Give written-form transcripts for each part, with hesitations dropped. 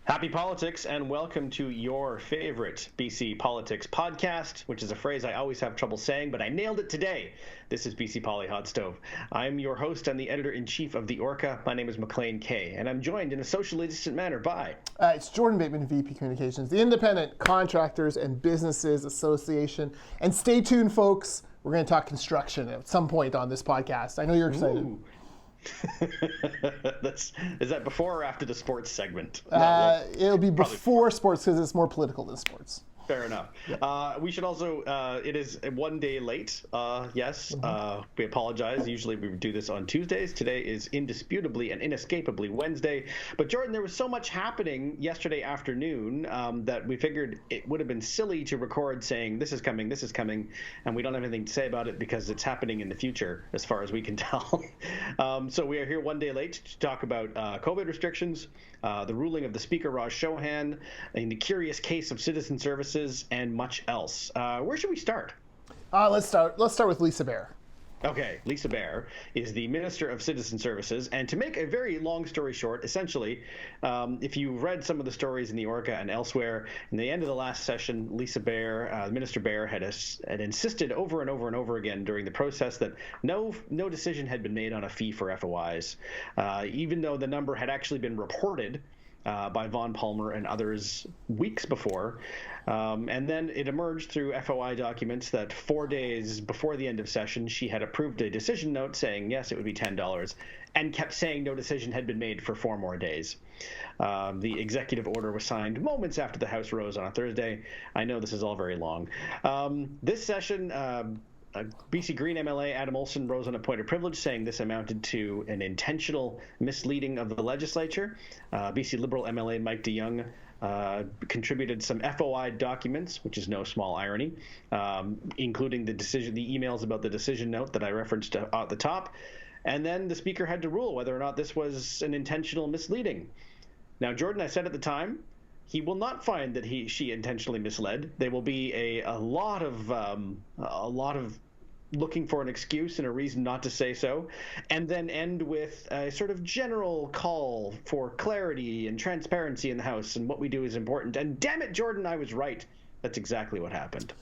Happy politics and welcome to your favorite BC politics podcast, which is a phrase I always have trouble saying, but I nailed it today. This is BC Poly Hot Stove. I'm your host and the editor-in-chief of the Orca. My name is Maclean K, and I'm joined in a socially distant manner by... It's Jordan Bateman, VP Communications, the Independent Contractors and Businesses Association. And stay tuned, folks. We're going to talk construction at some point on this podcast. I know you're excited. Ooh. Is that before or after the sports segment? It'll be before sports because it's more political than sports. Fair enough. Yep. We should also, it is one day late, yes. We apologize. Usually we do this on Tuesdays. Today is indisputably and inescapably Wednesday. But Jordan, there was so much happening yesterday afternoon that we figured it would have been silly to record saying this is coming, and we don't have anything to say about it because it's happening in the future as far as we can tell. So we are here one day late to talk about COVID restrictions, the ruling of the Speaker, Raj Chauhan, and the curious case of citizen services, and much else. Where should we start? Let's start with Lisa Beare. Okay, Lisa Beare is the Minister of Citizen Services, and to make a very long story short, essentially, if you've read some of the stories in the Orca and elsewhere, in the end of the last session, Lisa Beare, Minister Beare, had insisted over and over and over again during the process that no decision had been made on a fee for FOIs, even though the number had actually been reported by Vaughn Palmer and others weeks before. And then it emerged through FOI documents that 4 days before the end of session, she had approved a decision note saying, yes, it would be $10, and kept saying no decision had been made for 4 more days. The executive order was signed moments after the House rose on a Thursday. I know this is all very long. This session, BC Green MLA Adam Olsen rose on a point of privilege, saying this amounted to an intentional misleading of the legislature. BC Liberal MLA Mike DeYoung contributed some FOI documents, which is no small irony, including the emails about the decision note that I referenced at the top. And then the Speaker had to rule whether or not this was an intentional misleading. Now, Jordan, I said at the time, he will not find that she intentionally misled. There will be a lot of looking for an excuse and a reason not to say so, and then end with a sort of general call for clarity and transparency in the House, and what we do is important. And damn it, Jordan, I was right. That's exactly what happened.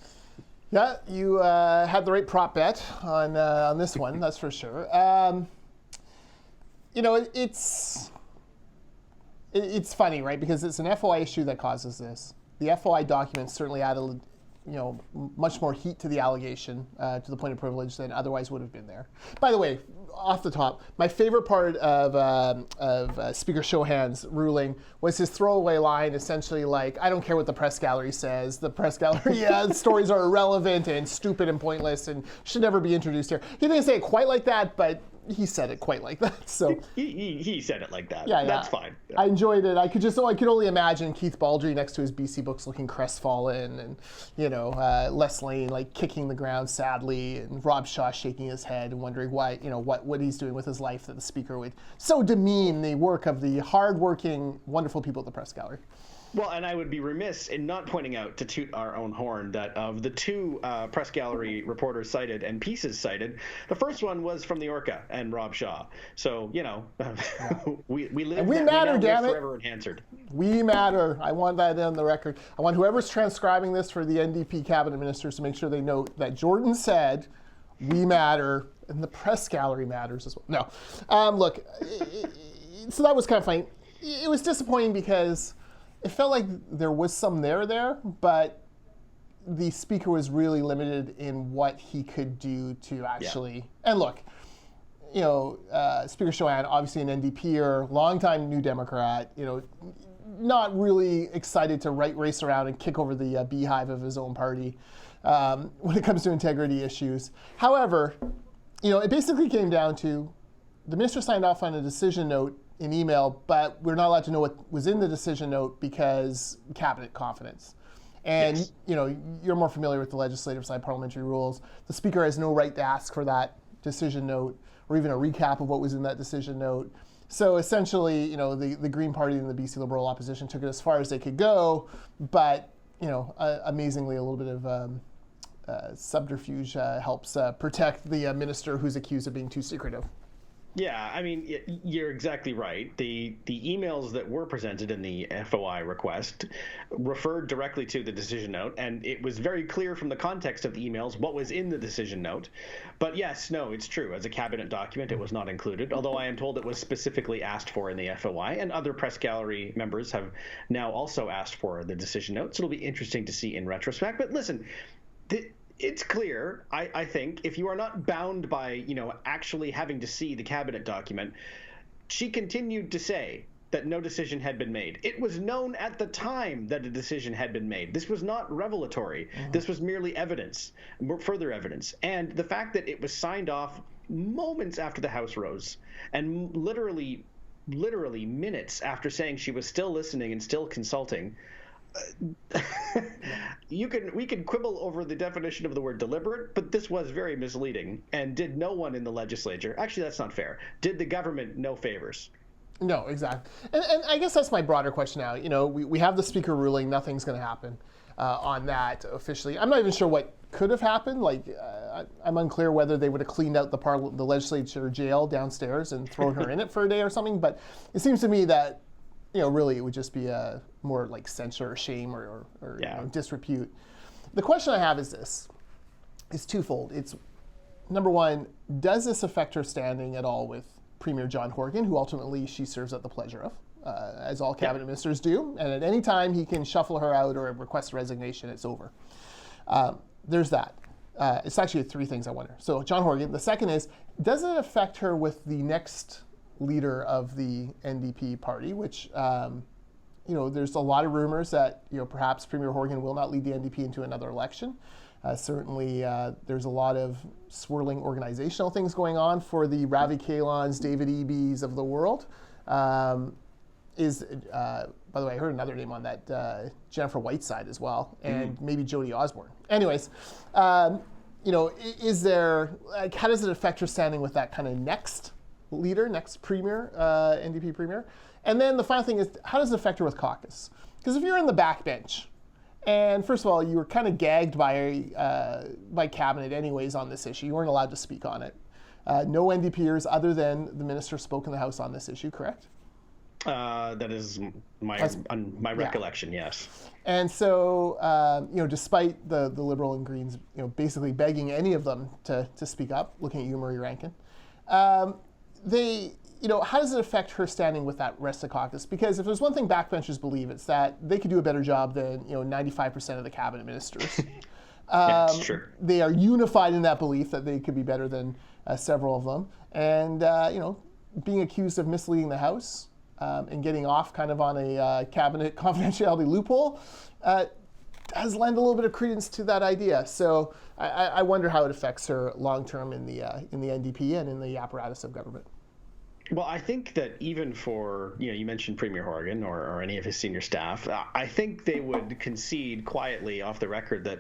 Yeah, you had the right prop bet on this one, that's for sure. It's funny, right? Because it's an FOI issue that causes this. The FOI documents certainly added, much more heat to the allegation, to the point of privilege than otherwise would have been there. By the way, off the top, my favorite part of Speaker Chauhan's ruling was his throwaway line, essentially like, I don't care what the press gallery says. The press gallery, stories are irrelevant and stupid and pointless and should never be introduced here. He didn't say it quite like that, but he said it quite like that. So he said it like that. Yeah, that's fine. I enjoyed it. I could only imagine Keith Baldry next to his BC books looking crestfallen, and Les Lane like kicking the ground sadly, and Rob Shaw shaking his head and wondering why, what he's doing with his life that the Speaker would so demean the work of the hardworking, wonderful people at the press gallery. Well, and I would be remiss in not pointing out, to toot our own horn, that of the 2 press gallery reporters cited and pieces cited, the first one was from the Orca and Rob Shaw. So, we live and we matter, damn it. Forever enhanced. We matter. I want that on the record. I want whoever's transcribing this for the NDP cabinet ministers to make sure they note that Jordan said, we matter, and the press gallery matters as well. No. Look, so that was kind of funny. It was disappointing because it felt like there was some there, but the Speaker was really limited in what he could do to actually. Yeah. And look, Speaker Chauhan, obviously an NDPer, longtime New Democrat, not really excited to race around and kick over the beehive of his own party when it comes to integrity issues. However, it basically came down to the minister signed off on a decision note in email, but we're not allowed to know what was in the decision note because cabinet confidence. And yes. You're more familiar with the legislative side parliamentary rules. The Speaker has no right to ask for that decision note or even a recap of what was in that decision note. So essentially, the Green Party and the BC Liberal opposition took it as far as they could go, but amazingly, a little bit of subterfuge helps protect the minister who's accused of being too secretive. Yeah, I mean, you're exactly right. The emails that were presented in the FOI request referred directly to the decision note, and it was very clear from the context of the emails what was in the decision note. But yes, no, it's true. As a cabinet document, it was not included, although I am told it was specifically asked for in the FOI, and other press gallery members have now also asked for the decision note, so it'll be interesting to see in retrospect. But listen, it's clear, I think, if you are not bound by, actually having to see the cabinet document, she continued to say that no decision had been made. It was known at the time that a decision had been made. This was not revelatory. This was merely evidence, further evidence. And the fact that it was signed off moments after the House rose, and literally minutes after saying she was still listening and still consulting, we can quibble over the definition of the word deliberate, but this was very misleading and did no one in the legislature, actually that's not fair, did the government no favors. No, exactly. And I guess that's my broader question now. We have the speaker ruling, nothing's going to happen on that officially. I'm not even sure what could have happened. I'm unclear whether they would have cleaned out the legislature jail downstairs and thrown her in it for a day or something, but it seems to me that really it would just be a more like censure or shame or disrepute. The question I have is this. It's twofold. It's, number one, does this affect her standing at all with Premier John Horgan, who ultimately she serves at the pleasure of, as all cabinet ministers do, and at any time he can shuffle her out or request resignation, it's over. There's that. It's actually three things I wonder. So John Horgan. The second is, does it affect her with the next leader of the NDP party, which, there's a lot of rumors that, perhaps Premier Horgan will not lead the NDP into another election. Certainly, there's a lot of swirling organizational things going on for the Ravi Kalans, David Eby's of the world. By the way, I heard another name on that, Jennifer Whiteside as well, and maybe Jody Osborne. Anyways, is there, how does it affect her standing with that kind of next leader, next premier, NDP premier? And then the final thing is, how does it affect her with caucus? Because if you're in the backbench, and first of all, you were kind of gagged by cabinet anyways on this issue. You weren't allowed to speak on it. No NDPers other than the minister spoke in the House on this issue, correct? That is my recollection, yes. And so, despite the Liberal and Greens, basically begging any of them to speak up, looking at you, Murray Rankin, how does it affect her standing with that rest of caucus? Because if there's one thing backbenchers believe, it's that they could do a better job than 95% of the cabinet ministers. That's true. They are unified in that belief that they could be better than several of them, and being accused of misleading the House and getting off kind of on a cabinet confidentiality loophole does lend a little bit of credence to that idea. So I wonder how it affects her long term in the NDP and in the apparatus of government. Well, I think that even for, you mentioned Premier Horgan or any of his senior staff, I think they would concede quietly off the record that,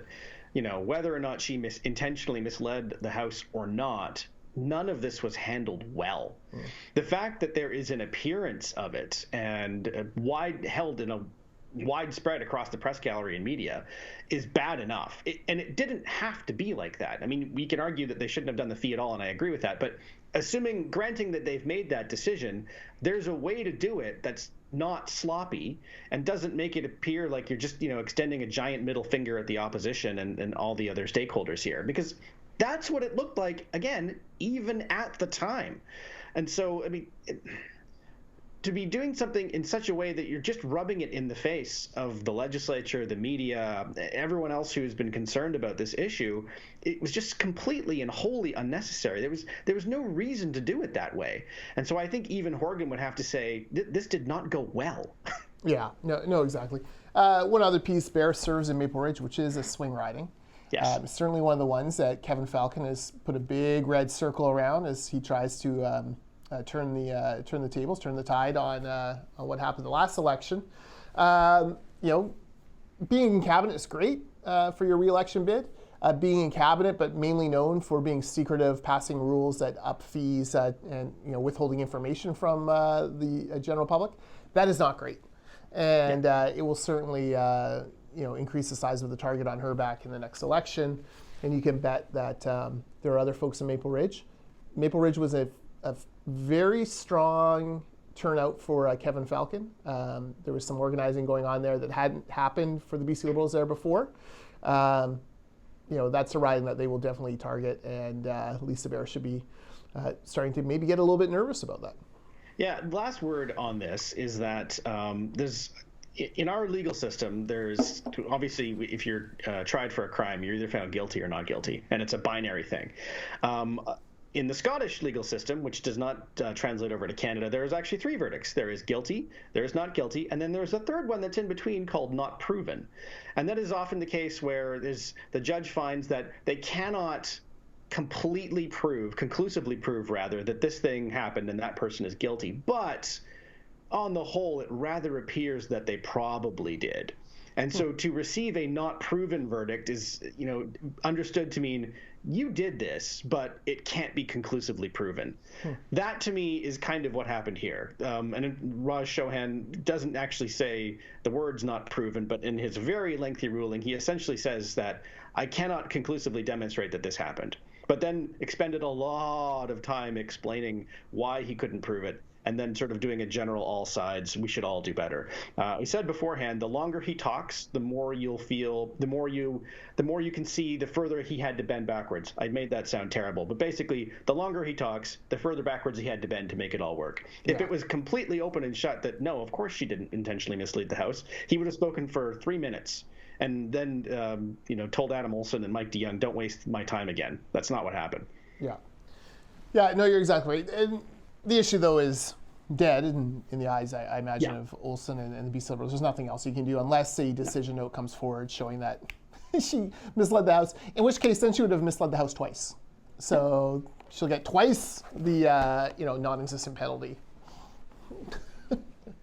whether or not she intentionally misled the House or not, none of this was handled well. The fact that there is an appearance of it and held in a widespread across the press gallery and media is bad enough. And it didn't have to be like that. I mean, we can argue that they shouldn't have done the fee at all, and I agree with that. But granting that they've made that decision, there's a way to do it that's not sloppy and doesn't make it appear like you're just, extending a giant middle finger at the opposition and all the other stakeholders here. Because that's what it looked like, again, even at the time. And so, I mean, to be doing something in such a way that you're just rubbing it in the face of the legislature, the media, everyone else who has been concerned about this issue, it was just completely and wholly unnecessary. There was no reason to do it that way. And so I think even Horgan would have to say, this did not go well. Yeah, no, exactly. One other piece, Beare serves in Maple Ridge, which is a swing riding. Yes. Certainly one of the ones that Kevin Falcon has put a big red circle around as he tries to turn the tables, turn the tide on what happened the last election. Being in cabinet is great for your re-election bid. Being in cabinet, but mainly known for being secretive, passing rules that up fees and withholding information from the general public, that is not great. And it will certainly increase the size of the target on her back in the next election. And you can bet that there are other folks in Maple Ridge. Maple Ridge was a very strong turnout for Kevin Falcon. There was some organizing going on there that hadn't happened for the BC Liberals there before. That's a riding that they will definitely target, and Lisa Beare should be starting to maybe get a little bit nervous about that. Yeah, last word on this is that there's, in our legal system, there's obviously, if you're tried for a crime, you're either found guilty or not guilty, and it's a binary thing. In the Scottish legal system, which does not translate over to Canada, there is actually 3 verdicts. There is guilty, there is not guilty, and then there's a third one that's in between called not proven. And that is often the case where the judge finds that they cannot conclusively prove that this thing happened and that person is guilty. But on the whole, it rather appears that they probably did. And so to receive a not proven verdict is, understood to mean you did this, but it can't be conclusively proven. That to me is kind of what happened here. And Raj Chauhan doesn't actually say the words not proven, but in his very lengthy ruling, he essentially says that I cannot conclusively demonstrate that this happened, but then expended a lot of time explaining why he couldn't prove it, and then sort of doing a general all sides, we should all do better. He said beforehand, the longer he talks, the more you'll feel, the more you can see, the further he had to bend backwards. I made that sound terrible, but basically, the longer he talks, the further backwards he had to bend to make it all work. Yeah. If it was completely open and shut that, no, of course she didn't intentionally mislead the House, he would have spoken for 3 minutes. And then, told Adam Olsen and Mike DeYoung, don't waste my time again. That's not what happened. Yeah. Yeah, no, you're exactly right. And the issue, though, is dead in the eyes, I imagine, of Olsen and the BC Liberals. There's nothing else you can do unless a decision note comes forward showing that she misled the House, in which case then she would have misled the House twice. So she'll get twice the non-existent penalty.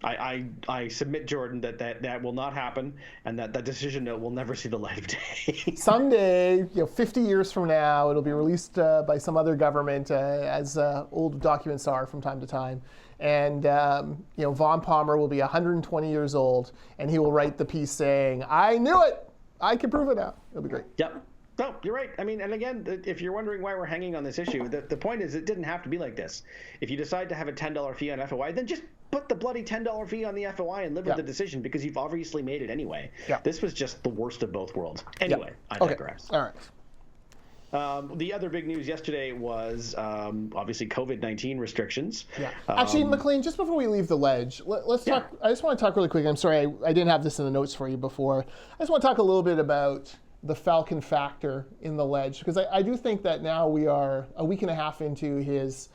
I submit, Jordan, that will not happen, and that decision note will never see the light of day. Someday, 50 years from now, it'll be released by some other government, as old documents are from time to time. And Vaughn Palmer will be 120 years old, and he will write the piece saying, "I knew it. I can prove it now." It'll be great. Yep. No, you're right. I mean, and again, if you're wondering why we're hanging on this issue, the point is it didn't have to be like this. If you decide to have a $10 fee on FOI, then just put the bloody $10 fee on the FOI and live with the decision, because you've obviously made it anyway. Yeah. This was just the worst of both worlds. Anyway, I digress. All right. The other big news yesterday was obviously COVID-19 restrictions. Yeah. Actually, Maclean, just before we leave the ledge, let's talk. I just want to talk really quick. I'm sorry, I didn't have this in the notes for you before. I just want to talk a little bit about the Falcon factor in the ledge, because I do think that now we are a week and a half into his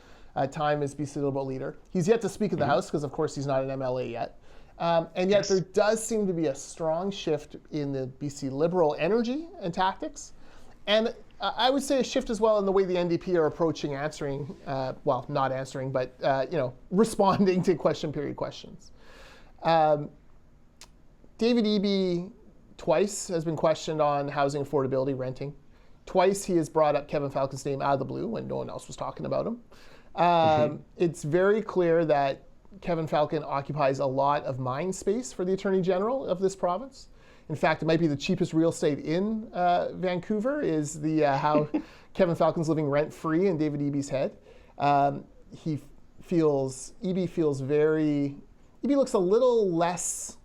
time as BC Liberal leader. He's yet to speak at the House because, of course, he's not an MLA yet. And yet there does seem to be a strong shift in the BC Liberal energy and tactics. And I would say a shift as well in the way the NDP are approaching answering, not answering, but responding to question period questions. David Eby twice has been questioned on housing affordability, renting. Twice he has brought up Kevin Falcon's name out of the blue when no one else was talking about him. It's very clear that Kevin Falcon occupies a lot of mind space for the Attorney General of this province. In fact, it might be the cheapest real estate in Vancouver is the how Kevin Falcon's living rent-free in David Eby's head. Eby looks a little less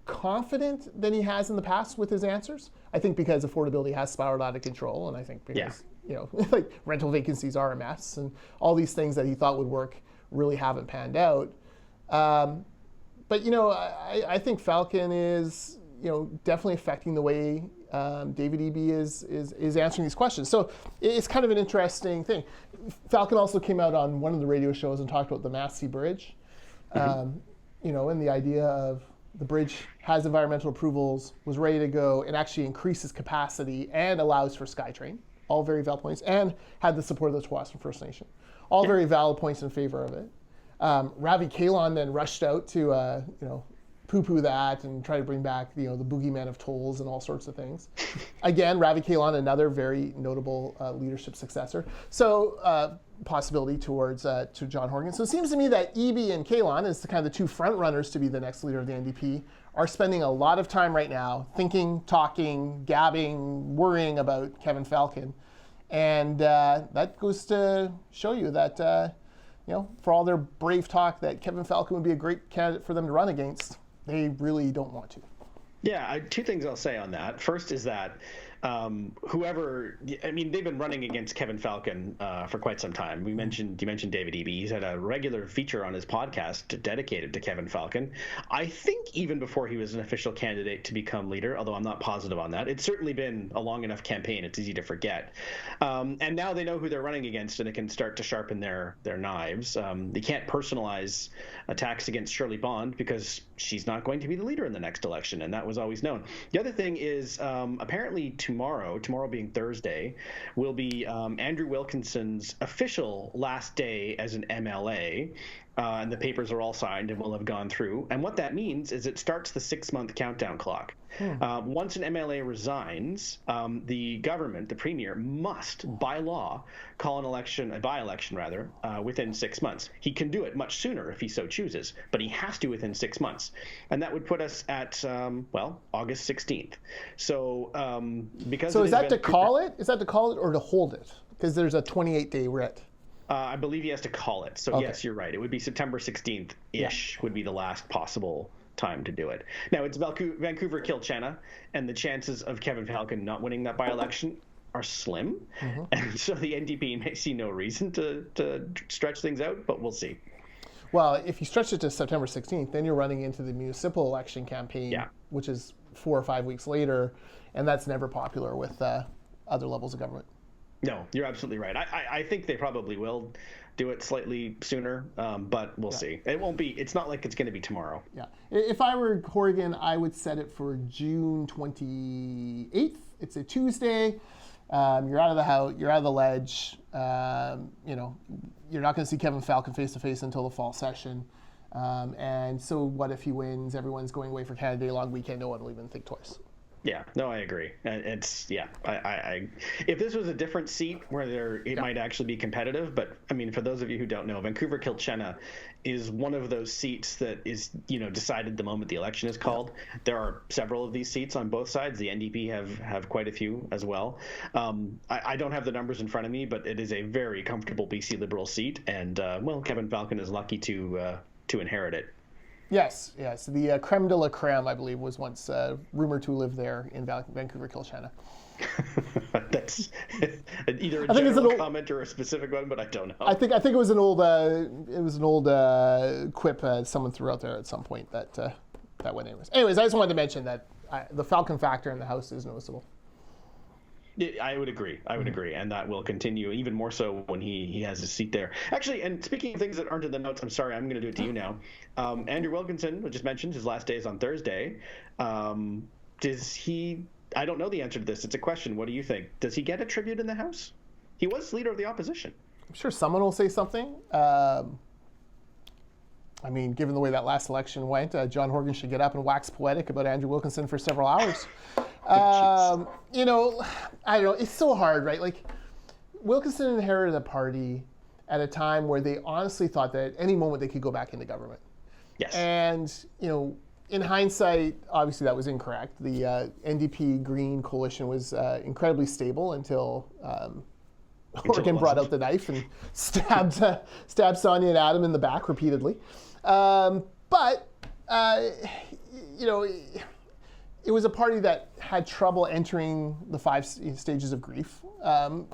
confident than he has in the past with his answers. I think because affordability has spiraled out of control, and I think because like rental vacancies are a mess, and all these things that he thought would work really haven't panned out. But I think Falcon is definitely affecting the way David Eby is answering these questions. So it's kind of an interesting thing. Falcon also came out on one of the radio shows and talked about the Massey Bridge, and the idea of the bridge has environmental approvals, was ready to go, and actually increases capacity and allows for SkyTrain. All very valid points, and had the support of the Tsawwassen First Nation. All very valid points in favor of it. Ravi Kahlon then rushed out to poo-poo that and try to bring back the boogeyman of tolls and all sorts of things. Again, Ravi Kahlon, another very notable leadership successor. So possibility towards to John Horgan. So it seems to me that Eby and Kahlon, as the kind of the two front runners to be the next leader of the NDP, are spending a lot of time right now thinking, talking, gabbing, worrying about Kevin Falcon. And that goes to show you that for all their brave talk that Kevin Falcon would be a great candidate for them to run against, they really don't want to. Yeah, two things I'll say on that. First is that they've been running against Kevin Falcon for quite some time. You mentioned David Eby. He's had a regular feature on his podcast dedicated to Kevin Falcon. I think even before he was an official candidate to become leader, although I'm not positive on that. It's certainly been a long enough campaign. It's easy to forget. And now they know who they're running against, and they can start to sharpen their knives. They can't personalize attacks against Shirley Bond because she's not going to be the leader in the next election, and that was always known. The other thing is apparently tomorrow being Thursday, will be Andrew Wilkinson's official last day as an MLA. And the papers are all signed and will have gone through. And what that means is it starts the 6-month countdown clock. Once an MLA resigns, the government, the premier, must, by law, call a by-election within 6 months. He can do it much sooner if he so chooses, but he has to within 6 months. And that would put us at, August 16th. So is that to call it? Is that to call it or to hold it? Because there's a 28-day writ. I believe he has to call it. So, Yes, you're right. It would be September 16th-ish would be the last possible time to do it. Now, it's Vancouver Kilchenna, and the chances of Kevin Falcon not winning that by-election are slim. And so the NDP may see no reason to stretch things out, but we'll see. Well, if you stretch it to September 16th, then you're running into the municipal election campaign, which is 4 or 5 weeks later, and that's never popular with other levels of government. No, you're absolutely right. I think they probably will do it slightly sooner, but we'll see. It's not like it's going to be tomorrow. Yeah. If I were Horgan, I would set it for June 28th. It's a Tuesday. You're out of the house. You're out of the ledge. You're not going to see Kevin Falcon face to face until the fall session. And so what if he wins? Everyone's going away for Canada Day long weekend. No one will even think twice. Yeah, no, I agree. If this was a different seat where it might actually be competitive, but I mean, for those of you who don't know, Vancouver Kilchenna is one of those seats that is, decided the moment the election is called. There are several of these seats on both sides. The NDP have quite a few as well. I don't have the numbers in front of me, but it is a very comfortable BC Liberal seat, and Kevin Falcon is lucky to inherit it. Yes. The creme de la creme, I believe, was once rumored to live there in Vancouver Kilchenna. That's either a general comment or a specific one, but I don't know. I think it was an old quip someone threw out there at some point that went anyways. Anyways, I just wanted to mention that the Falcon factor in the House is noticeable. I would agree, and that will continue even more so when he has his seat there. Actually, and speaking of things that aren't in the notes, I'm sorry, I'm going to do it to you now. Andrew Wilkinson, we just mentioned, his last day is on Thursday. Does he? I don't know the answer to this. It's a question. What do you think? Does he get a tribute in the House? He was leader of the opposition. I'm sure someone will say something. Given the way that last election went, John Horgan should get up and wax poetic about Andrew Wilkinson for several hours. I don't know. It's so hard, right? Like, Wilkinson inherited a party at a time where they honestly thought that at any moment they could go back into government. Yes. And, in hindsight, obviously that was incorrect. The NDP Green coalition was incredibly stable until Horgan brought out the knife and stabbed Sonia and Adam in the back repeatedly. It was a party that had trouble entering the 5 stages of grief.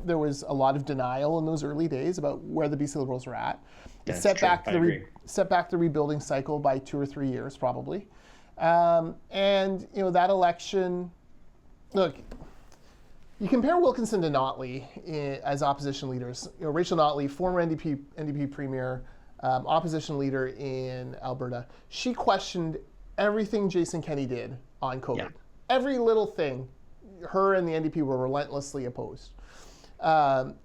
There was a lot of denial in those early days about where the BC Liberals were at. It set back the rebuilding cycle by 2 or 3 years, probably. That election, look, you compare Wilkinson to Notley as opposition leaders. Rachel Notley, former NDP premier, opposition leader in Alberta, she questioned everything Jason Kenney did on COVID. Yeah. Every little thing, her and the NDP were relentlessly opposed.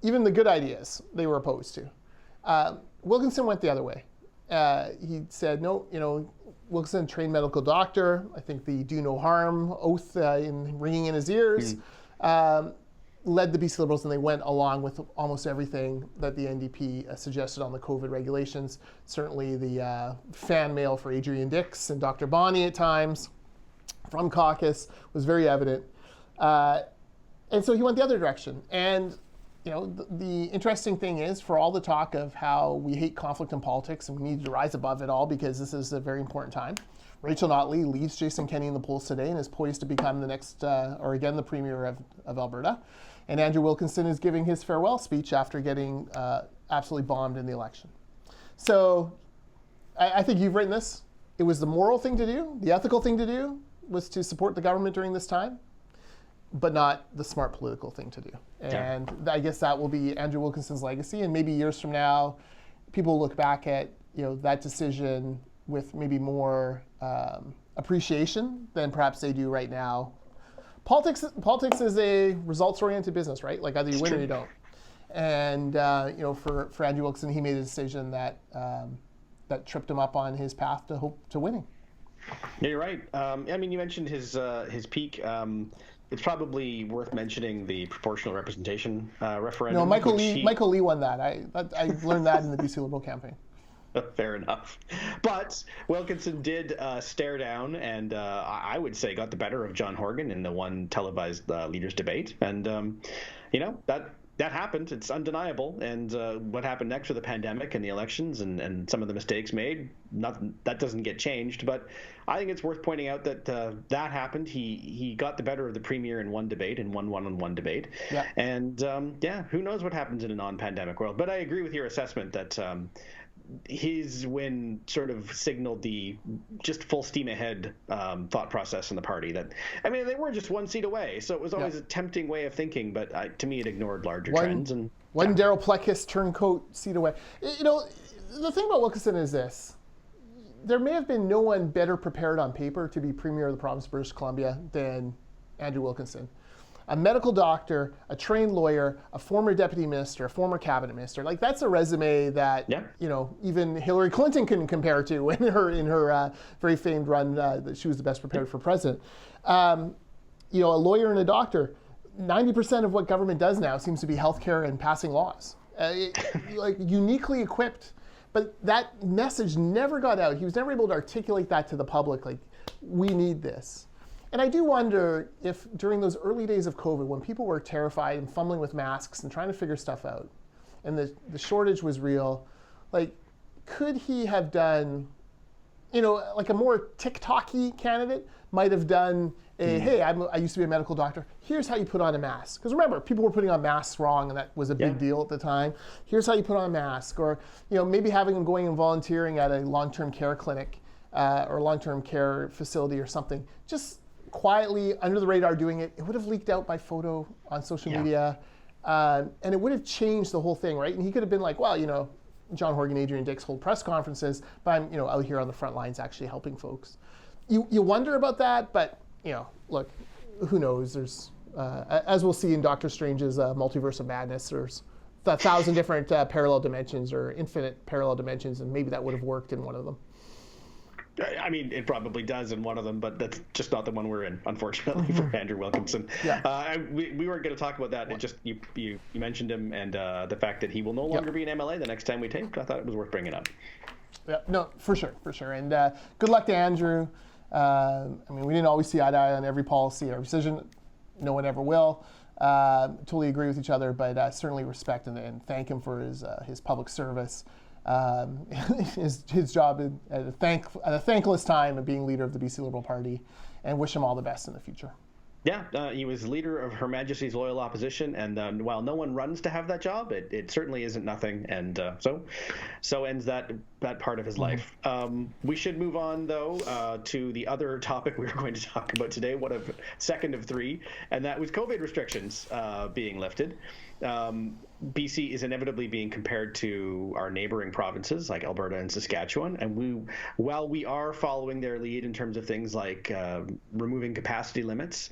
Even the good ideas, they were opposed to. Wilkinson went the other way. He said, no, Wilkinson, trained medical doctor. I think the do no harm oath in ringing in his ears led the BC Liberals, and they went along with almost everything that the NDP suggested on the COVID regulations. Certainly the fan mail for Adrian Dix and Dr. Bonney at times from caucus was very evident. And so he went the other direction. And, the interesting thing is, for all the talk of how we hate conflict in politics and we need to rise above it all because this is a very important time, Rachel Notley leaves Jason Kenney in the polls today and is poised to become the next, or again, the Premier of Alberta. And Andrew Wilkinson is giving his farewell speech after getting absolutely bombed in the election. So I think you've written this. It was the moral thing to do. The ethical thing to do was to support the government during this time, but not the smart political thing to do. And I guess that will be Andrew Wilkinson's legacy. And maybe years from now, people will look back at that decision with maybe more appreciation than perhaps they do right now. Politics is a results-oriented business, right? Like either you win or you don't. And for Andrew Wilkinson, he made a decision that that tripped him up on his path to winning. Yeah, you're right. You mentioned his peak. It's probably worth mentioning the proportional representation referendum. No, Michael Lee won that. I learned that in the BC Liberal campaign. Fair enough. But Wilkinson did stare down and I would say got the better of John Horgan in the one televised leaders debate. And, that happened. It's undeniable. And what happened next with the pandemic and the elections and some of the mistakes made, that doesn't get changed. But I think it's worth pointing out that that happened. He got the better of the Premier in one debate, in one one-on-one debate. Yeah. And, who knows what happens in a non-pandemic world. But I agree with your assessment that his win sort of signaled the just full steam ahead thought process in the party. That they were just one seat away, so it was always a tempting way of thinking. But to me, it ignored larger trends. And one Daryl Pleckus turncoat seat away. The thing about Wilkinson is this: there may have been no one better prepared on paper to be Premier of the province of British Columbia than Andrew Wilkinson. A medical doctor, a trained lawyer, a former deputy minister, a former cabinet minister. Like that's a resume that even Hillary Clinton couldn't compare to in her very famed run that she was the best prepared for president. A lawyer and a doctor. 90% of what government does now seems to be healthcare and passing laws. Uniquely equipped, but that message never got out. He was never able to articulate that to the public. Like, we need this. And I do wonder if during those early days of COVID, when people were terrified and fumbling with masks and trying to figure stuff out, and the shortage was real, could he have done, like a more TikTok-y candidate might have done hey, I used to be a medical doctor. Here's how you put on a mask. Because remember, people were putting on masks wrong, and that was a big deal at the time. Here's how you put on a mask. Or maybe having him going and volunteering at a long-term care clinic or long-term care facility or something. Just quietly, under the radar doing it. It would have leaked out by photo on social media. And it would have changed the whole thing, right? And he could have been like, well, John Horgan, Adrian Dix hold press conferences, but I'm out here on the front lines actually helping folks. You wonder about that, but look, who knows? There's, as we'll see in Doctor Strange's Multiverse of Madness, there's 1,000 different parallel dimensions or infinite parallel dimensions, and maybe that would have worked in one of them. It probably does in one of them, but that's just not the one we're in, unfortunately, for Andrew Wilkinson. Yeah. We weren't going to talk about that. It just you mentioned him and the fact that he will no longer be an MLA the next time we taped. I thought it was worth bringing up. Yeah, no, for sure. And good luck to Andrew. We didn't always see eye to eye on every policy or decision. No one ever will. Totally agree with each other, but certainly respect and thank him for his public service. His job at a thankless time of being leader of the BC Liberal Party, and wish him all the best in the future. Yeah, he was leader of Her Majesty's Loyal Opposition, and while no one runs to have that job, it certainly isn't nothing, and so ends that part of his life. We should move on, though, to the other topic we were going to talk about today, what a second of three, and that was COVID restrictions being lifted. BC is inevitably being compared to our neighboring provinces like Alberta and Saskatchewan, and while we are following their lead in terms of things like removing capacity limits,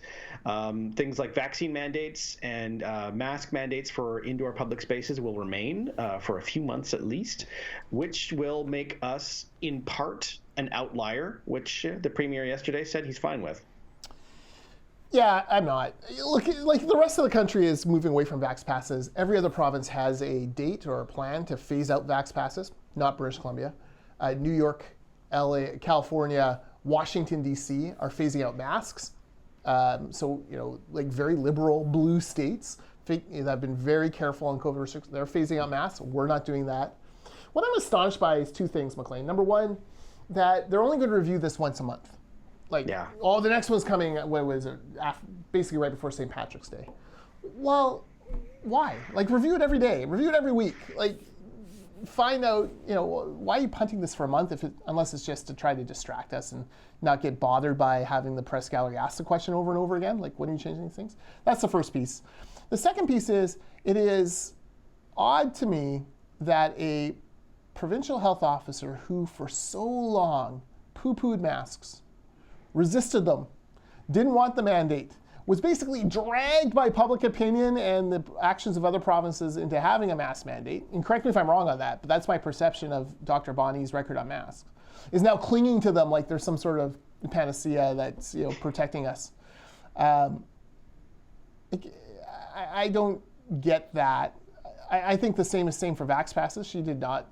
things like vaccine mandates and mask mandates for indoor public spaces will remain for a few months at least, which will make us in part an outlier, which the Premier yesterday said he's fine with. Yeah, I'm not. Look, like the rest of the country is moving away from Vax Passes. Every other province has a date or a plan to phase out Vax Passes, not British Columbia. New York, LA, California, Washington, D.C. are phasing out masks. So, like very liberal blue states have been very careful on COVID restrictions. They're phasing out masks. We're not doing that. What I'm astonished by is two things, Maclean. Number one, that they're only going to review this once a month. Like, oh, the next one's coming, what was it, basically right before St. Patrick's Day. Well, why? Like, review it every day. Review it every week. Like, find out, why are you punting this for a month unless it's just to try to distract us and not get bothered by having the press gallery ask the question over and over again? Like, when are you changing these things? That's the first piece. The second piece is, it is odd to me that a provincial health officer who for so long poo-pooed masks, resisted them, didn't want the mandate, was basically dragged by public opinion and the actions of other provinces into having a mask mandate, and correct me if I'm wrong on that, but that's my perception of Dr. Bonnie's record on masks, is now clinging to them like there's some sort of panacea that's protecting us. I don't get that. I think the same is same for Vax passes. She did not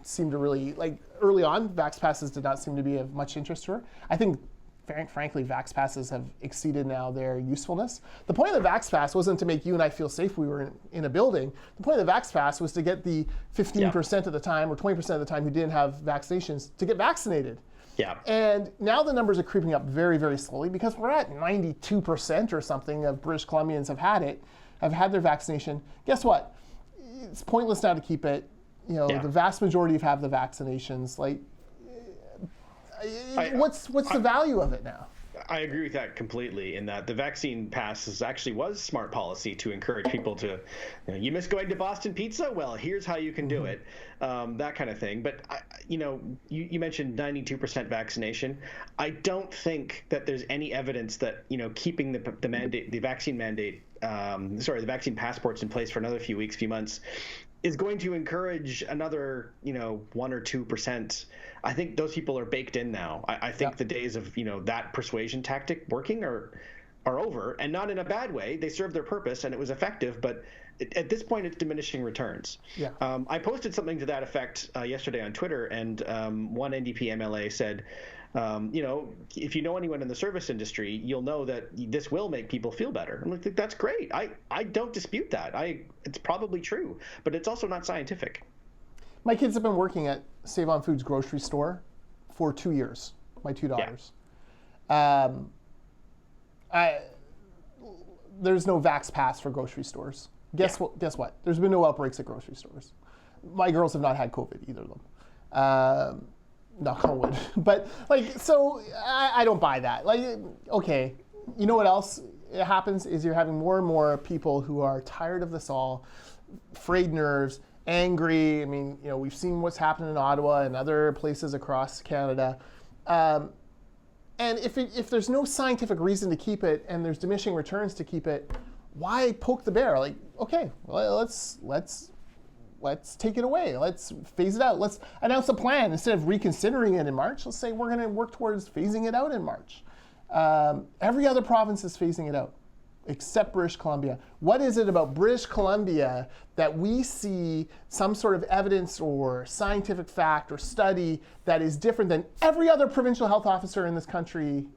seem to really, early on, Vax passes did not seem to be of much interest to her. I think, frankly, Vax passes have exceeded now their usefulness. The point of the Vax pass wasn't to make you and I feel safe we were in a building. The point of the Vax pass was to get the 15% of the time or 20% of the time who didn't have vaccinations to get vaccinated. Yeah. And now the numbers are creeping up very, very slowly because we're at 92% or something of British Columbians have had their vaccination. Guess what? It's pointless now to keep it. The vast majority have the vaccinations. What's the value of it now? I agree with that completely, in that the vaccine pass actually was smart policy to encourage people to, you miss going to Boston Pizza? Well, here's how you can do it, that kind of thing. But, you mentioned 92% vaccination. I don't think that there's any evidence that, keeping the mandate, the vaccine mandate, the vaccine passports in place for another few months is going to encourage another, 1 or 2%. I think those people are baked in now. I think the days of, that persuasion tactic working are over, and not in a bad way. They served their purpose and it was effective, but at this point it's diminishing returns. Yeah. I posted something to that effect yesterday on Twitter, and one NDP MLA said, if you know anyone in the service industry, you'll know that this will make people feel better. I'm like, that's great. I don't dispute that. It's probably true, but it's also not scientific. My kids have been working at Save On Foods grocery store for 2 years. My two daughters. Yeah. There's no Vax Pass for grocery stores. Guess what? There's been no outbreaks at grocery stores. My girls have not had COVID, either of them. Knock on wood. But I don't buy that. Okay, you know what else happens is you're having more and more people who are tired of this all, frayed nerves, angry. I mean, we've seen what's happened in Ottawa and other places across Canada. And if there's no scientific reason to keep it and there's diminishing returns to keep it, why poke the bear? Okay, well, let's take it away. Let's phase it out. Let's announce a plan instead of reconsidering it in March. Let's say we're going to work towards phasing it out in March. Every other province is phasing it out, except British Columbia. What is it about British Columbia that we see some sort of evidence or scientific fact or study that is different than every other provincial health officer in this country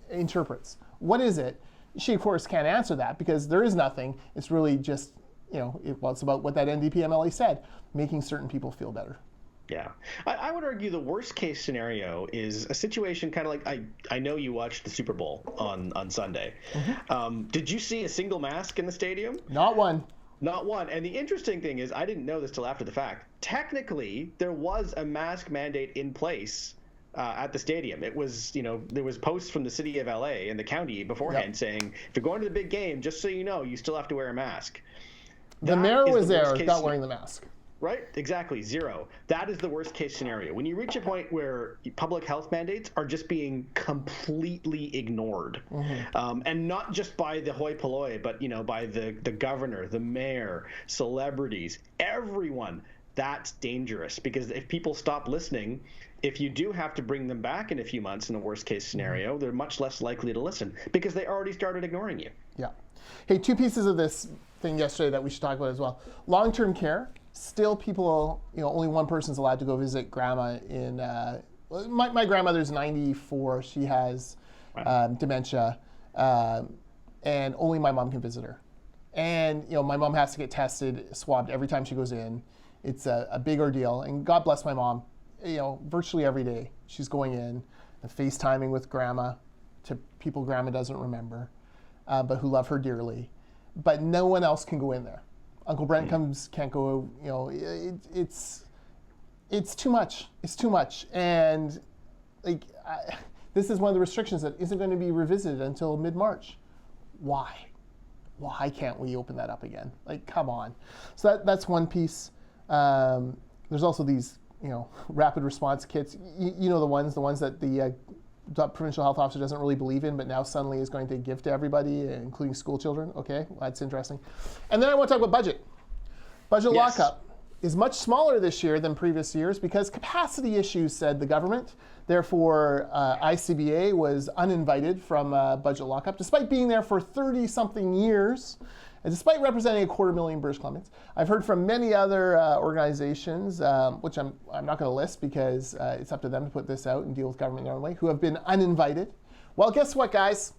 interprets? What is it? She, of course, can't answer that because there is nothing. It's really just, it's about what that NDP MLA said, making certain people feel better. Yeah. I would argue the worst case scenario is a situation kind of like, I know you watched the Super Bowl on Sunday. Mm-hmm. Did you see a single mask in the stadium? Not one. Not one. And the interesting thing is, I didn't know this till after the fact. Technically, there was a mask mandate in place at the stadium. It was, there was posts from the city of LA and the county beforehand saying, if you're going to the big game, just so you know, you still have to wear a mask. The mayor was there without wearing the mask. Right? Exactly. Zero. That is the worst case scenario. When you reach a point where public health mandates are just being completely ignored, and not just by the hoi polloi, but by the governor, the mayor, celebrities, everyone, that's dangerous. Because if people stop listening, if you do have to bring them back in a few months in the worst case scenario, they're much less likely to listen because they already started ignoring you. Yeah. Hey, two pieces of this thing yesterday that we should talk about as well. Long-term care. Still, people, only one person's allowed to go visit grandma in, my grandmother's 94. She has dementia, and only my mom can visit her. And my mom has to get tested, swabbed every time she goes in. It's a big ordeal. And God bless my mom. Virtually every day she's going in and FaceTiming with grandma, to people grandma doesn't remember, but who love her dearly. But no one else can go in there. Uncle Brent can't go. It's too much. It's too much. And this is one of the restrictions that isn't going to be revisited until mid-March. Why? Why can't we open that up again? Come on. So that's one piece. There's also these, rapid response kits. The ones that the provincial health officer doesn't really believe in, but now suddenly is going to give to everybody, including school children. Okay, that's interesting. And then I want to talk about budget. Budget lockup is much smaller this year than previous years because capacity issues, said the government. Therefore, ICBA was uninvited from budget lockup, despite being there for 30-something years, and despite representing 250,000 British Columbians. I've heard from many other organizations, which I'm not going to list because it's up to them to put this out and deal with government their own way, who have been uninvited. Well, guess what, guys?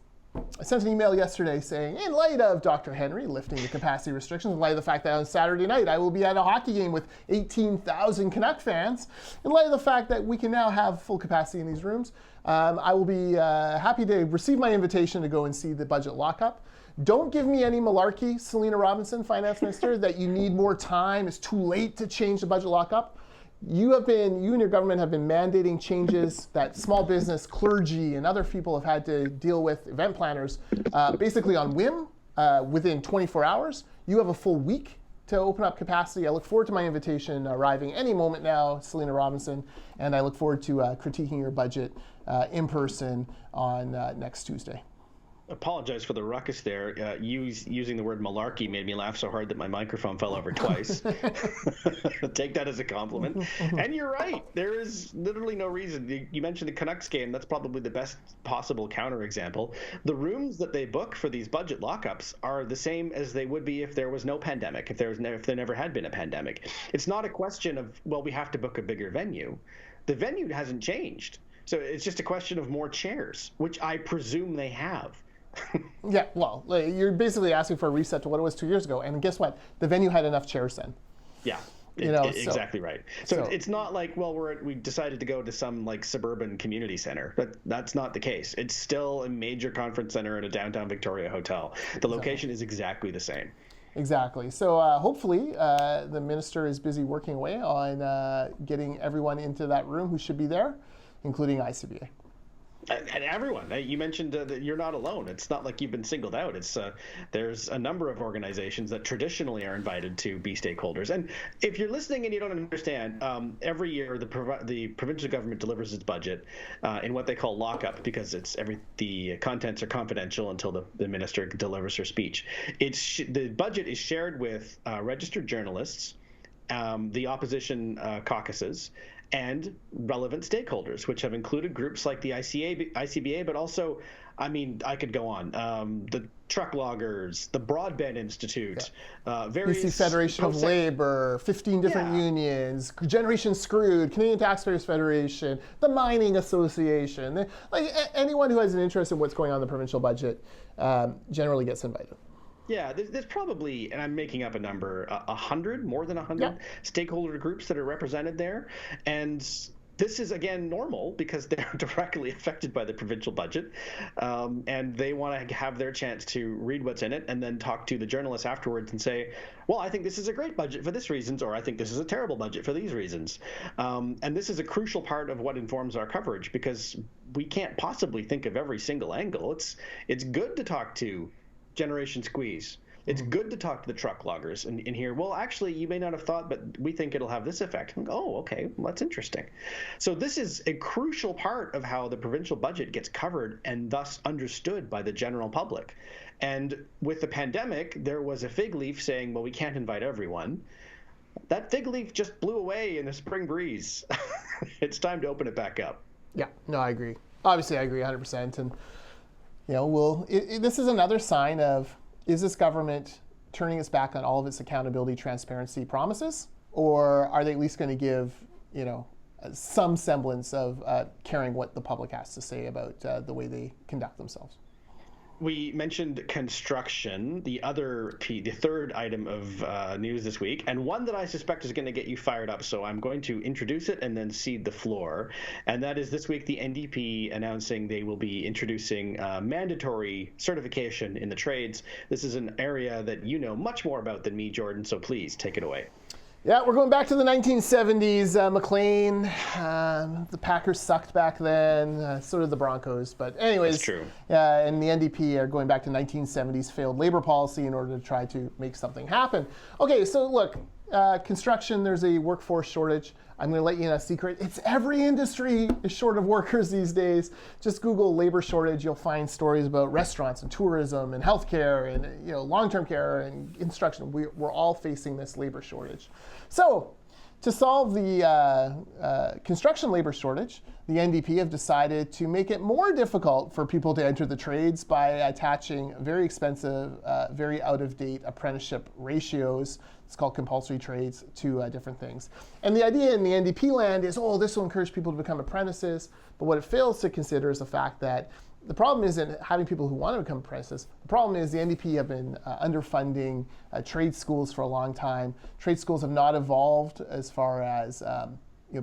I sent an email yesterday saying, in light of Dr. Henry lifting the capacity restrictions, in light of the fact that on Saturday night I will be at a hockey game with 18,000 Canuck fans, in light of the fact that we can now have full capacity in these rooms, I will be happy to receive my invitation to go and see the budget lockup. Don't give me any malarkey, Selena Robinson, Finance Minister, that you need more time, it's too late to change the budget lockup. You and your government have been mandating changes that small business, clergy, and other people have had to deal with, event planners, basically on whim, within 24 hours. You have a full week to open up capacity. I look forward to my invitation arriving any moment now, Selena Robinson, and I look forward to critiquing your budget in person on next Tuesday. Apologize for the ruckus there. Using the word malarkey made me laugh so hard that my microphone fell over twice. Take that as a compliment. And you're right. There is literally no reason. You mentioned the Canucks game. That's probably the best possible counterexample. The rooms that they book for these budget lockups are the same as they would be if there was no pandemic, if there never had been a pandemic. It's not a question of, well, we have to book a bigger venue. The venue hasn't changed. So it's just a question of more chairs, which I presume they have. Yeah, well, you're basically asking for a reset to what it was 2 years ago, and guess what? The venue had enough chairs then. Yeah, exactly right. So it's not like, well, we decided to go to some suburban community center, but that's not the case. It's still a major conference center in a downtown Victoria hotel. The location is exactly the same. Exactly. So hopefully the minister is busy working away on getting everyone into that room who should be there, including ICBA. And everyone, you mentioned that you're not alone. It's not like you've been singled out. It's there's a number of organizations that traditionally are invited to be stakeholders. And if you're listening and you don't understand, every year the provincial government delivers its budget in what they call lockup, because the contents are confidential until the minister delivers her speech. The budget is shared with registered journalists, the opposition caucuses, and relevant stakeholders, which have included groups like the ICBA, but also, I could go on, the truck loggers, the Broadband Institute, various... BC Federation of Labor, 15 different unions, Generation Screwed, Canadian Taxpayers Federation, the Mining Association. Anyone who has an interest in what's going on in the provincial budget generally gets invited. Yeah, there's probably, and I'm making up a number, 100, more than 100 stakeholder groups that are represented there. And this is, again, normal because they're directly affected by the provincial budget. And they want to have their chance to read what's in it and then talk to the journalists afterwards and say, well, I think this is a great budget for this reasons, or I think this is a terrible budget for these reasons. And this is a crucial part of what informs our coverage because we can't possibly think of every single angle. It's good to talk to Generation Squeeze. It's good to talk to the truck loggers and hear, well, actually, you may not have thought, but we think it'll have this effect. Oh, okay, well, that's interesting. So this is a crucial part of how the provincial budget gets covered and thus understood by the general public. And with the pandemic, there was a fig leaf saying, well, we can't invite everyone. That fig leaf just blew away in a spring breeze. It's time to open it back up. Yeah, no, I agree. Obviously, I agree 100%. And this is another sign of, is this government turning its back on all of its accountability, transparency promises, or are they at least going to give, some semblance of caring what the public has to say about the way they conduct themselves? we mentioned construction, the third item of news this week, and one that I suspect is going to get you fired up. So I'm going to introduce it and then cede the floor. And that is this week the NDP announcing they will be introducing mandatory certification in the trades. This is an area that you know much more about than me, Jordan. So please take it away. Yeah, we're going back to the 1970s. Maclean, the Packers sucked back then, so did the Broncos. But anyways, That's true. And the NDP are going back to 1970s failed labor policy in order to try to make something happen. Okay, so look, construction, there's a workforce shortage. I'm going to let you in a secret. It's every industry is short of workers these days. Just Google labor shortage. You'll find stories about restaurants and tourism and healthcare and long-term care and construction. We're all facing this labor shortage. So to solve the construction labor shortage, the NDP have decided to make it more difficult for people to enter the trades by attaching very expensive, very out-of-date apprenticeship ratios. It's called compulsory trades to different things. And the idea in the NDP land is, this will encourage people to become apprentices. But what it fails to consider is the fact that the problem isn't having people who want to become apprentices. The problem is the NDP have been underfunding trade schools for a long time. Trade schools have not evolved as far as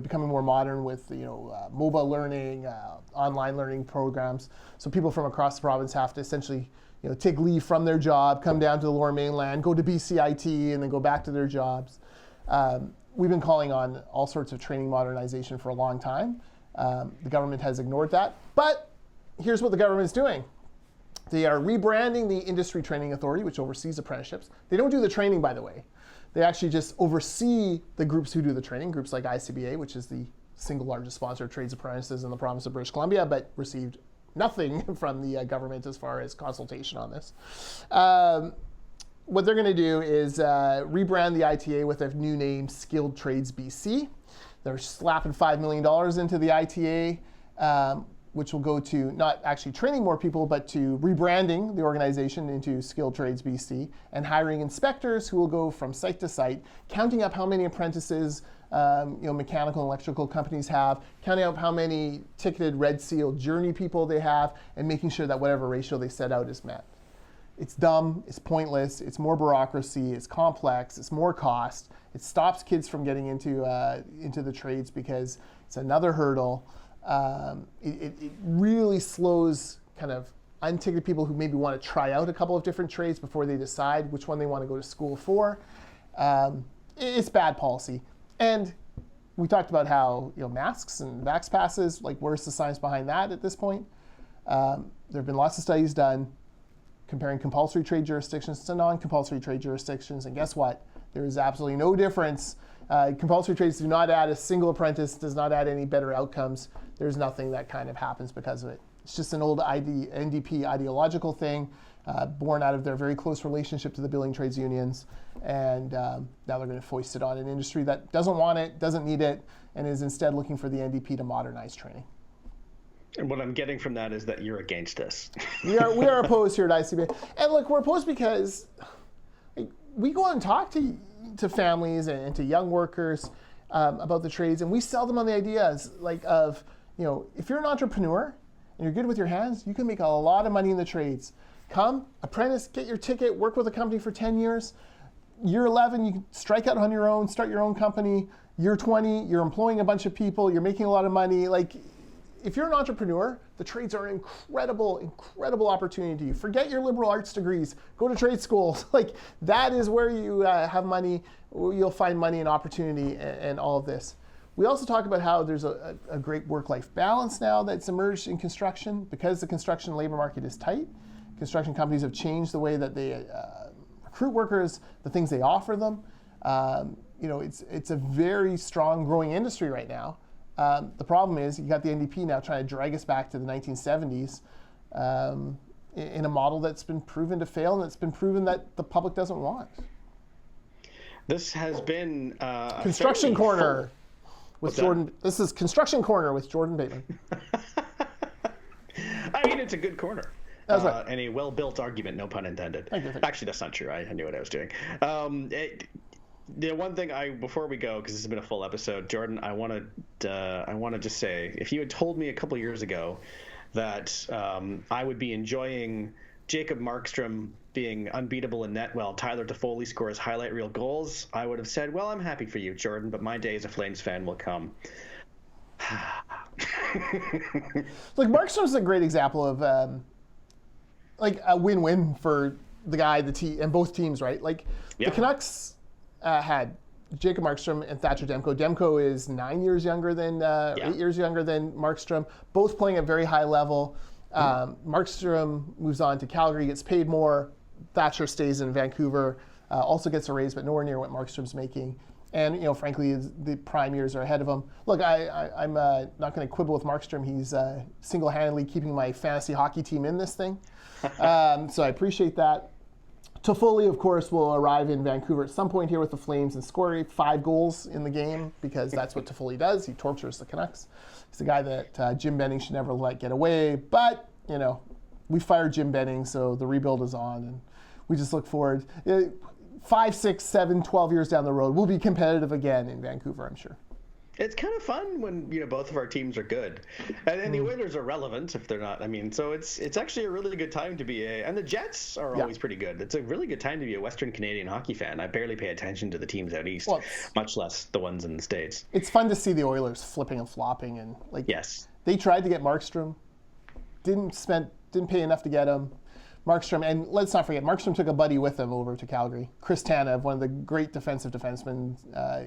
becoming more modern with mobile learning, online learning programs. So people from across the province have to essentially take leave from their job, come down to the Lower Mainland, go to BCIT, and then go back to their jobs. We've been calling on all sorts of training modernization for a long time. The government has ignored that. But here's what the government's doing. They are rebranding the Industry Training Authority, which oversees apprenticeships. They don't do the training, by the way. They actually just oversee the groups who do the training, groups like ICBA, which is the single largest sponsor of trades apprentices in the province of British Columbia, but received nothing from the government as far as consultation on this. What they're going to do is rebrand the ITA with a new name, Skilled Trades BC. They're slapping $5 million into the ITA, which will go to not actually training more people, but to rebranding the organization into Skilled Trades BC and hiring inspectors who will go from site to site, counting up how many apprentices mechanical and electrical companies have, counting up how many ticketed Red Seal journey people they have, and making sure that whatever ratio they set out is met. It's dumb, it's pointless, it's more bureaucracy, it's complex, it's more cost. It stops kids from getting into the trades because it's another hurdle. It really slows kind of unticketed people who maybe want to try out a couple of different trades before they decide which one they want to go to school for. It's bad policy. And we talked about how masks and vax passes, where's the science behind that at this point? There have been lots of studies done comparing compulsory trade jurisdictions to non-compulsory trade jurisdictions, and guess what? There is absolutely no difference. Compulsory trades do not add a single apprentice, does not add any better outcomes. There's nothing that kind of happens because of it. It's just an old NDP ideological thing, born out of their very close relationship to the building trades unions. And now they're going to foist it on an industry that doesn't want it, doesn't need it, and is instead looking for the NDP to modernize training. And what I'm getting from that is that you're against us. We are opposed here at ICBA. And look, we're opposed because we go out and talk to families and to young workers about the trades, and we sell them on the ideas of if you're an entrepreneur and you're good with your hands, you can make a lot of money in the trades. Come, apprentice, get your ticket, work with a company for 10 years. Year 11, you can strike out on your own, start your own company. Year 20, you're employing a bunch of people, you're making a lot of money. If you're an entrepreneur, the trades are an incredible, incredible opportunity to you. Forget your liberal arts degrees. Go to trade schools. That is where you have money. You'll find money and opportunity and all of this. We also talk about how there's a great work-life balance now that's emerged in construction because the construction labor market is tight. Construction companies have changed the way that they recruit workers, the things they offer them. It's a very strong growing industry right now. The problem is you got the NDP now trying to drag us back to the 1970s in a model that's been proven to fail and that's been proven that the public doesn't want. This has been Construction Corner with Jordan. This is Construction Corner with Jordan Bateman. I mean, it's a good corner. That's right. And a well-built argument, no pun intended. Thank you. Actually, that's not true. I knew what I was doing. The one thing before we go, because this has been a full episode, Jordan, I want to just say, if you had told me a couple years ago that I would be enjoying Jacob Markstrom being unbeatable in net while Tyler Toffoli scores highlight reel goals, I would have said, well, I'm happy for you, Jordan, but my day as a Flames fan will come. Like, Markstrom's a great example of like a win-win for the guy, the team, and both teams, right? Like, the Canucks had Jacob Markstrom and Thatcher Demko. Demko is 9 years younger than, 8 years younger than Markstrom, both playing at very high level. Markstrom moves on to Calgary, gets paid more. Thatcher stays in Vancouver, also gets a raise, but nowhere near what Markstrom's making. And, you know, frankly, the prime years are ahead of him. Look, I'm not going to quibble with Markstrom. He's single-handedly keeping my fantasy hockey team in this thing. So I appreciate that. Toffoli, of course, will arrive in Vancouver at some point here with the Flames and score 5 goals in the game, because that's what Toffoli does. He tortures the Canucks. He's a guy that Jim Benning should never let get away. But, you know, we fired Jim Benning, so the rebuild is on, and we just look forward. 5, 6, 7, 12 years down the road, we'll be competitive again in Vancouver, I'm sure. It's kind of fun when, you know, both of our teams are good, and the Oilers are relevant if they're not. I mean, so it's actually a really good time to be and the Jets are always pretty good. It's a really good time to be a Western Canadian hockey fan. I barely pay attention to the teams out east, much less the ones in the States. It's fun to see the Oilers flipping and flopping, and like, they tried to get Markstrom, didn't pay enough to get him. Markstrom, and let's not forget, Markstrom took a buddy with him over to Calgary. Chris Tanev, one of the great defensive defensemen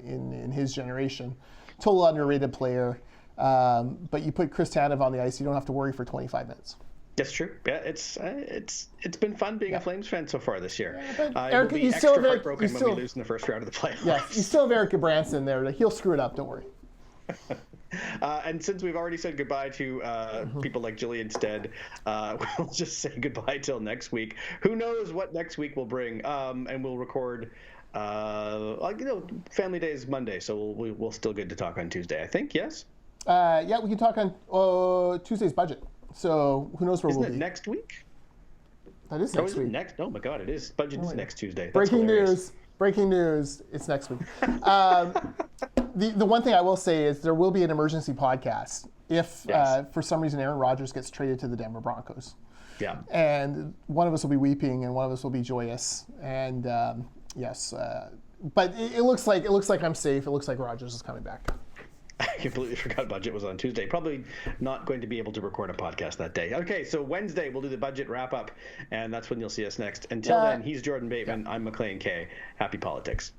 in his generation. Total underrated player. But you put Chris Tanev on the ice, you don't have to worry for 25 minutes. That's true. Yeah, it's been fun being a Flames fan so far this year. Eric, will be extra heartbroken when we lose in the first round of the playoffs. Yeah, you still have Eric Branson there. He'll screw it up, don't worry. And since we've already said goodbye to people like Jillian Stead, we'll just say goodbye till next week. Who knows what next week will bring? And we'll record. Family Day is Monday, so we'll still good to talk on Tuesday, I think. Yes. Yeah, we can talk on Tuesday's budget. So who knows where we'll be? Isn't it next week? That is next week. Oh my God, it is. Budget is next Tuesday. That's Breaking hilarious. news. It's next week. The one thing I will say is there will be an emergency podcast if, for some reason, Aaron Rodgers gets traded to the Denver Broncos. Yeah. And one of us will be weeping, and one of us will be joyous. And but it looks like I'm safe. It looks like Rodgers is coming back. I completely forgot budget was on Tuesday. Probably not going to be able to record a podcast that day. Okay, so Wednesday we'll do the budget wrap up, and that's when you'll see us next. Until then, he's Jordan Bateman. I'm Maclean K. Happy politics.